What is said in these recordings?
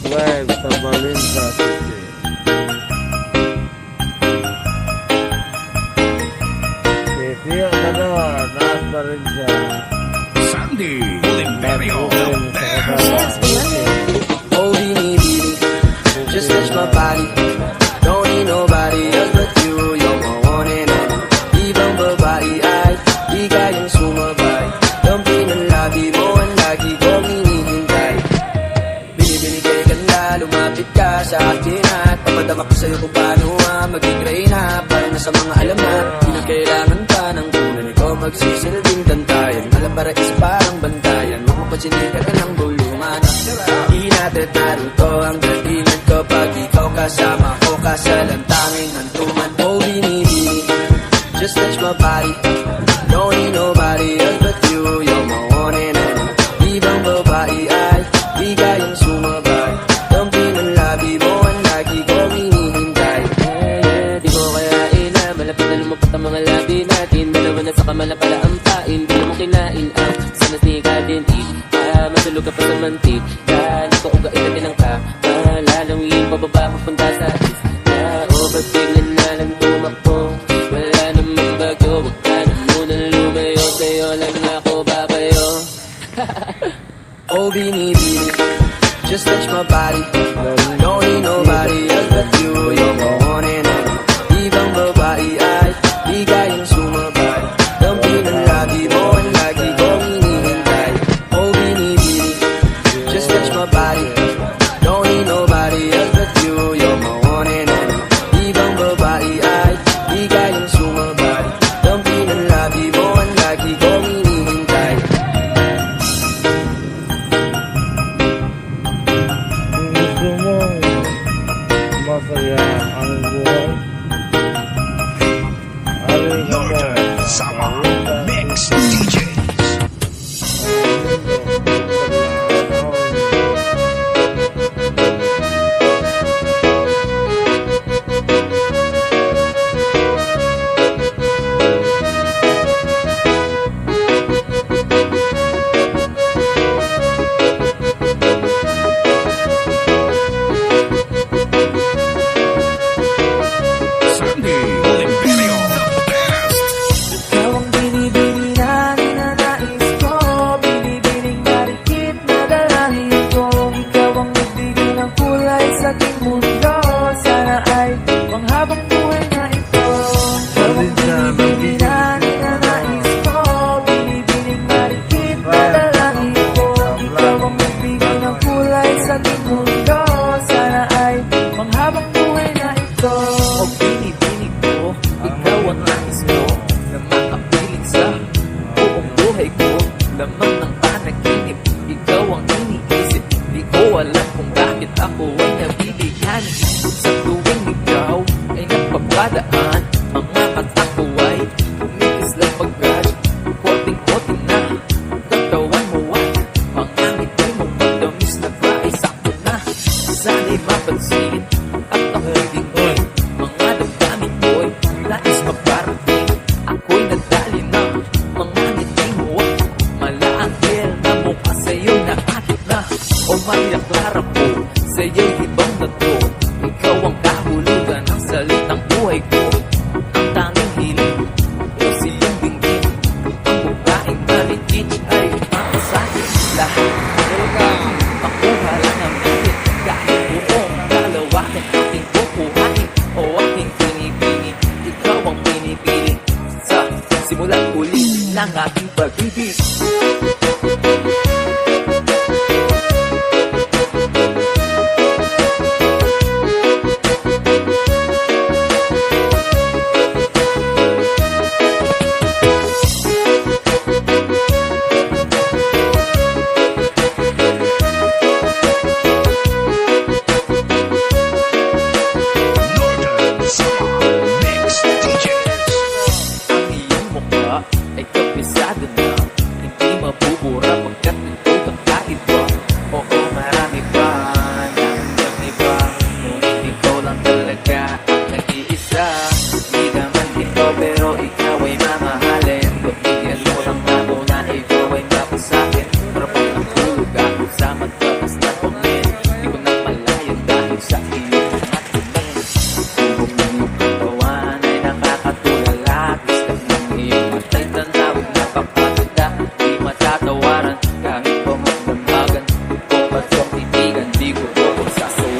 Live sa Valenza City. Si Tio Dalawa, nasa rin siya. Sandy Oliverio, the best. Oh, beanie, beanie, just touch my body. Don't need nobody else but you. You're my one and only. Ibang babae ay di kayang sumabay. Dampi ng labi mo ang lagi kong hinihintay. Binibini kay ganda, lumapit ka sa akin at papadama ko sa'yo kung paano maging reyna. Para na sa mga alam na di na kailangan pa ng kunan. Ikaw magsisilbing tantayan. Alam para isa parang bantayan. Mapapansinin ka ng buluman. Di natin naruto ang datingan ko pag ikaw kasama ko kasalantangin hantuman. Oh, binibini, just touch my body. Don't need nobody else but you. You're my one and only. Ibang babae ay di kayang sumabay. Dampi ng labi mo ang lagi kong hinihintay. Di mo kaya ina, malapit na lumapot ang mga labi natin. Dalawa na sa kamala pala ang pain. Di mo kinain ang sana snika din. Matulog ka pa sa mantik. Dali ko uga ina din ang ka. Malalawin pababa papunta sa is. Ba't biglan na lang tumakbo? Wala namang bago. Huwag ka na munang lumayo. Sa'yo lang ako babayo. Oh, binibini, just touch my body. Don't need nobody else but you. You're my one and only. Ibang babae ay di kayang sumabay. Dampi ng labi mo ang lagi kong hinihintay. Oh, binibini, just touch my body. Don't need nobody else but you. You're my one and only. Ibang babae ay di kayang sumabay. Dampi ng labi mo ang lagi kong hinihintay. Kung gusto mo masaya ang buhay, alin ka ba? Northern Sama Mix DJs. Sandy Oliverio, the best. Ikaw ang binibini na ninanais ko. Binibining marikit na dalangin ko. Ikaw ang nagbigay ng kulay sa aking mundo. Sana ay panghabang buhay na ito. Ikaw ang binibini na ninanais ko. Binibining marikit na dalangin ko. Ikaw ang nagbigay ng kulay sa aking mundo. Sana ay panghabang buhay na ito. O binibini ko, ikaw ang nais mo na makapiling sa buong buhay ko. Lamang ng panaginip, ikaw ang iniisip. Di ko alam kung bakit ako ay nabibigyan. Sa tuwing ikaw ay nagpapadaan, mga mata ko ay kumikislang pagkat koting-koting na katawan mo at mga ngiti mo magdamis na ay sakto na. Sana'y mapansin at ako'y dingin. Mga damdamin ko'y nais magparating. Ako'y nadali na mga ngiti mo at malaanghel na mukha sa'yo'y nakakit na. O mayaklara ko sa'yo'y ibang na to. Ikaw ang kahulugan ng salitang buhay ko. Ang tanging hiling o siyang dinggin. Ang babaeng maligid ay makasahin. Lahat makuha lang ang bigit. Kahit buong kalawakan aking kukuhain o aking pinipili. Ikaw ang pinipili sa simulang huli ng aking pag-ibig.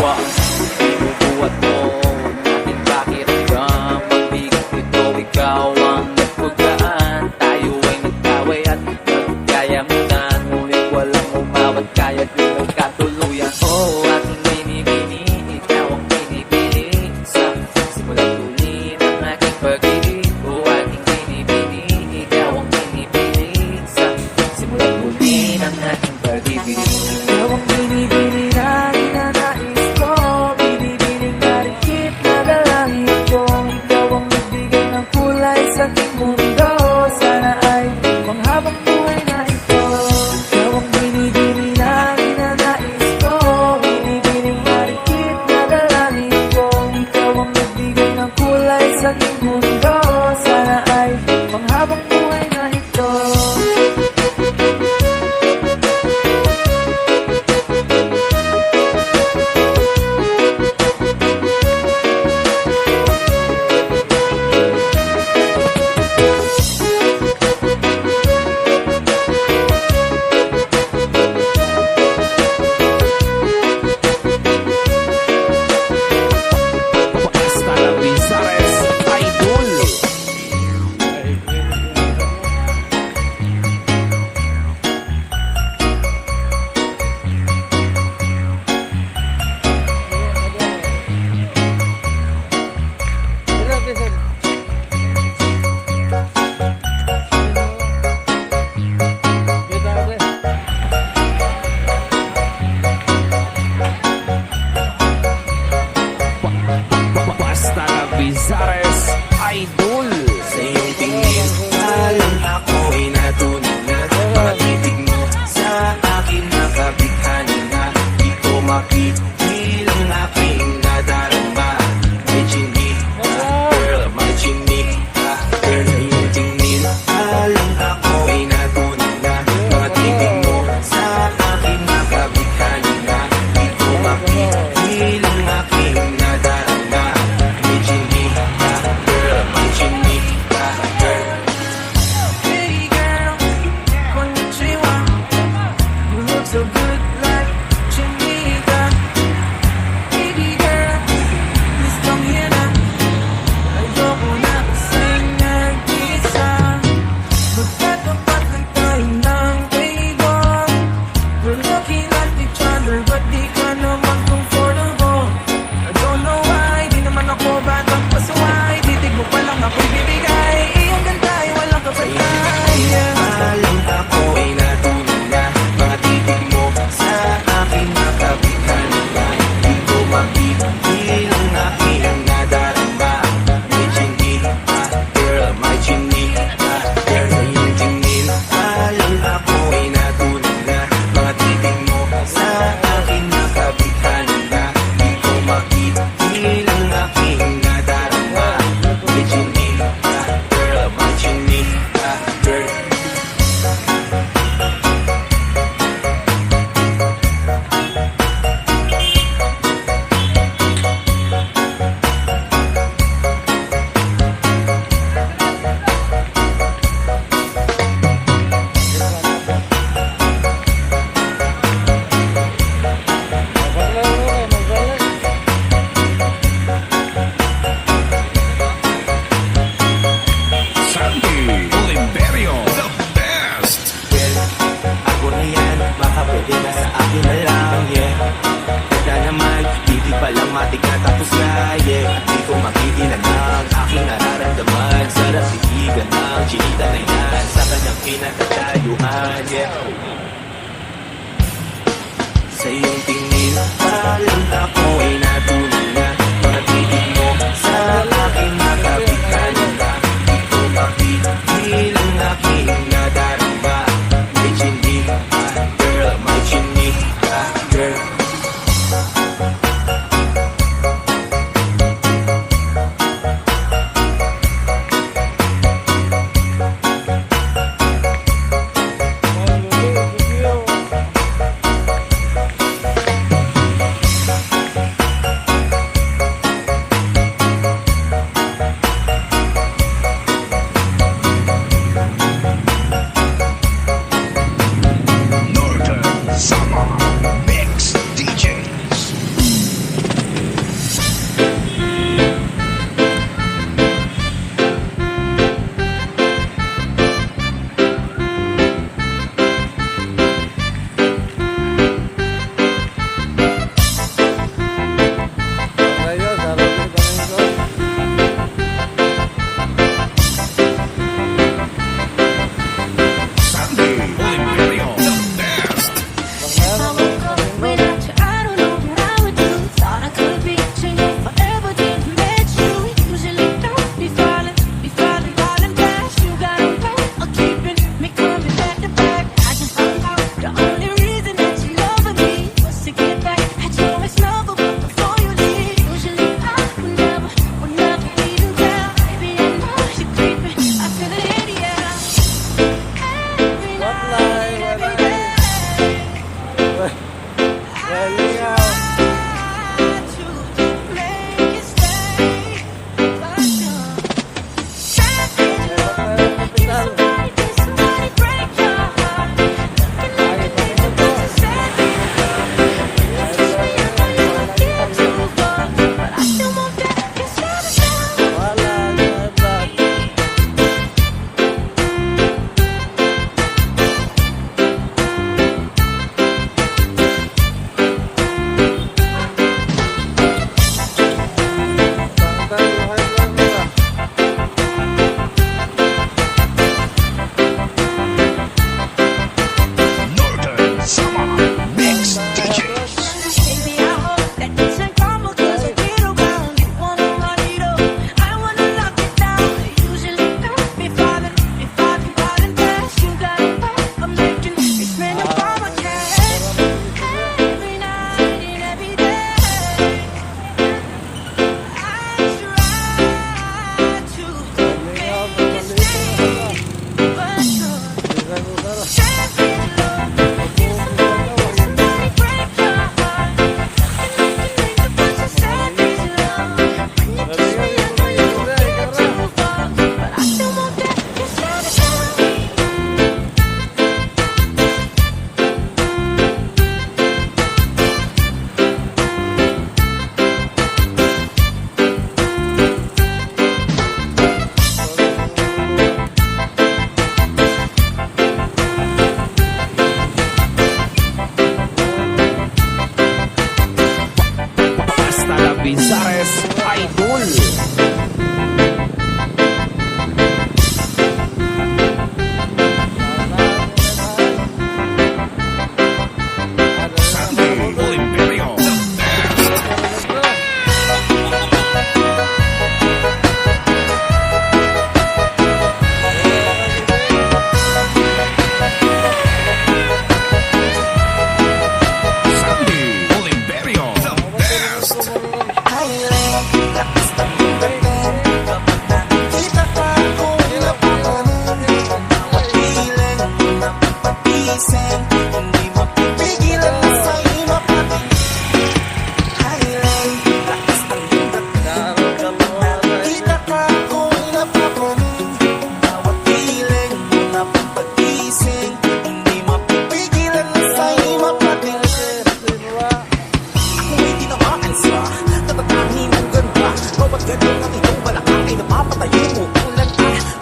kapwa. Binubuhat mo aking pakiramdam. Pagbigat ito, ikaw ang nagpugaan. Tayo ay nagkaway at nagkaya mo na. Ngunit walang umawat, kaya't din nagkatuluyan. Oh, aking binibini, ikaw ang binibini. Sa simulat tuloy ng aking pag-ibig. Oh, aking binibini, ikaw ang binibini. Sa simulat tuloy ng aking pag-ibig. Ikaw ang binibini na ninanais ko, binibining marikit na dalangin ko. Ikaw ang nagbigay ng kulay sa aking mundo. Sana ay panghabang buhay na ito. Ikaw ang binibini na ninanais ko, binibining marikit na dalangin ko. Ikaw ang nagbigay ng kulay sa aking mundo. Sana ay panghabang buhay na ito. Hasta la Visares Idol. Basta la Visares Idol. Sa iyong tingin, alam ako ay natunan na. Mga titig mo sa akin nakabighani na. Di ko mapigilang aking nadarama. May chinik ka, girl, may chinik ka, girl. Sa iyong tingin, alam ako ay natunan na. Mga titig mo sa akin nakabighani na. Di ko mapigilang aking nadarama. May chinik ka, girl, may chinik ka, girl. Hey girl, konnichiwa. You look so good like Chinita. Baby girl, please come here now. Ayoko na kasing nag-isa. Magtatapat lang tayo ng table. We're looking at each other, but di ka naman comfortable. I don't know why, di naman ako batang pasuway. Titig mo pa lang ako'y bibigay. Iyong ganda ay walang kapatay. Alam ako ay natunan na. Mga titig mo sa akin nakabighani na. Di ko mapigilang aking nadarama. May chinik ka, girl, may chinik ka, girl. Sa iyong tingin, alam ako ay natunan na. Mga titig mo sa akin nakabighani na. Di ko mapigilang aking nadarama. May chinik ka, girl, may chinik ka, girl. Sandy Oliverio, the best. Well, ako na yan, baka pwede na sa akin na lang, yeah. Ganda naman, hindi pa lang matik na tapos na, yeah. At di ko makikilan ang aking nararamdaman. Sarap sisigan ng chinita na yan sa kanyang pinagkatayuan, yeah. Sa iyong tingin, alam ako ay natunan na. Mga titig mo sa akin nakabighani na. Di ko mapigilang aking nadarama. May chinik ka, girl, may chinik ka, girl. Vizares Idol. Sandy Oliverio, the best. Sandy Oliverio, the best. Kita ka kung napapanin Bawat piling mo napapagising Hindi mapipigilan na sa'yo mapatingin Highlight, lakas ng dating Kita ka kung napapanin Bawat piling mo napapagising Hindi mapipigilan na sa'yo mapatingin Ako'y tinamaan sa natatangin ng ganda Bawat ganun ng iyong balakang ay napapatayo mo Ulan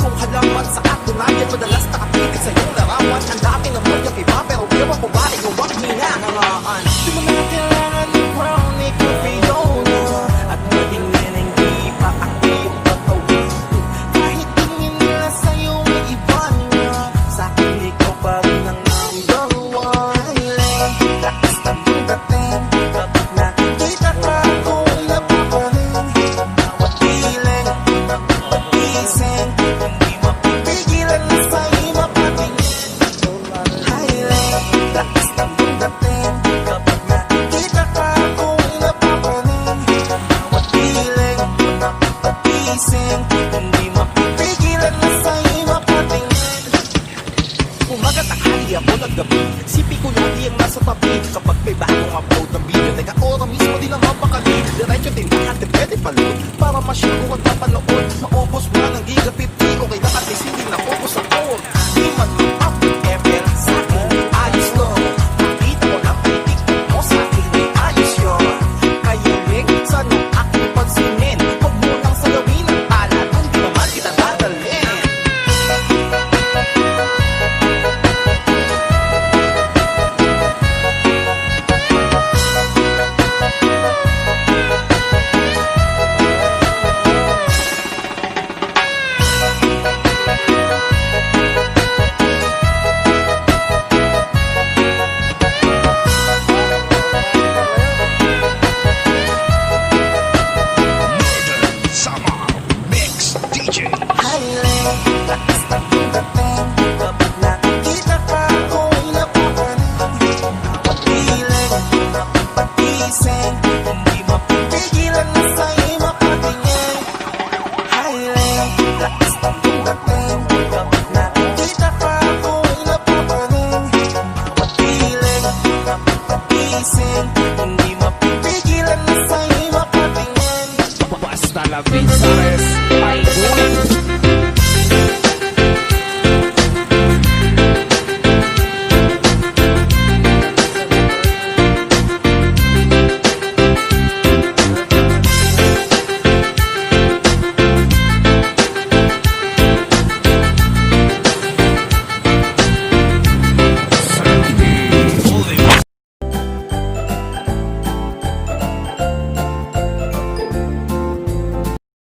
kung halaman sa katunayan Madalas nakapitig sa iyong larawan Ang dami ng mga iba pero ewan ko ba ikaw ang hinahangaan Di mo na kailangan ng crown ni Fiona At maging neneng di pa ang iyong katawan Kahit tingin nila sa'yo ay iba na Sa'kin ikaw pa rin ang number one Lakas ng dating kapag nakikita ka kung napapanin Bawat piling napapagising Hindi mapipigilan na sa'yo mapatingin Highlight, lakas ng dating kapag nakikita ka kung napapanin Bawat piling napapagising Hindi mapipigilan na sa'yo mapatingin Umaga tanghali ako ng gabi Sipi ko lagi ang nasa tabi Kapag may bagong upload ng video Teka ora mismo din ang mapakali Diretso din lahat na pwede palood Para ma-share ko at mapanood Maubos mo ng giga 50 Okay na at least hindi na focus ako Di man upload ever Sa akin ay ayos to Nakita ko lang pitik mo Sa akin ay ayos yun Kaya ring sana aking pansinin Huwag mo nang salawin ang talat Hindi naman kita dadalhin Northern Summer Mix DJ. Highlight, lakas ng dating Kapag nakikita ka kung napapanin Bawat piling napapagising Hindi mapipigilan na sa'yo mapatingin Highlight, lakas ng dating Kapag nakikita ka kung napapanin Bawat piling napapagising Hindi mapipigilan na sa'yo mapatingin Basta la Vizares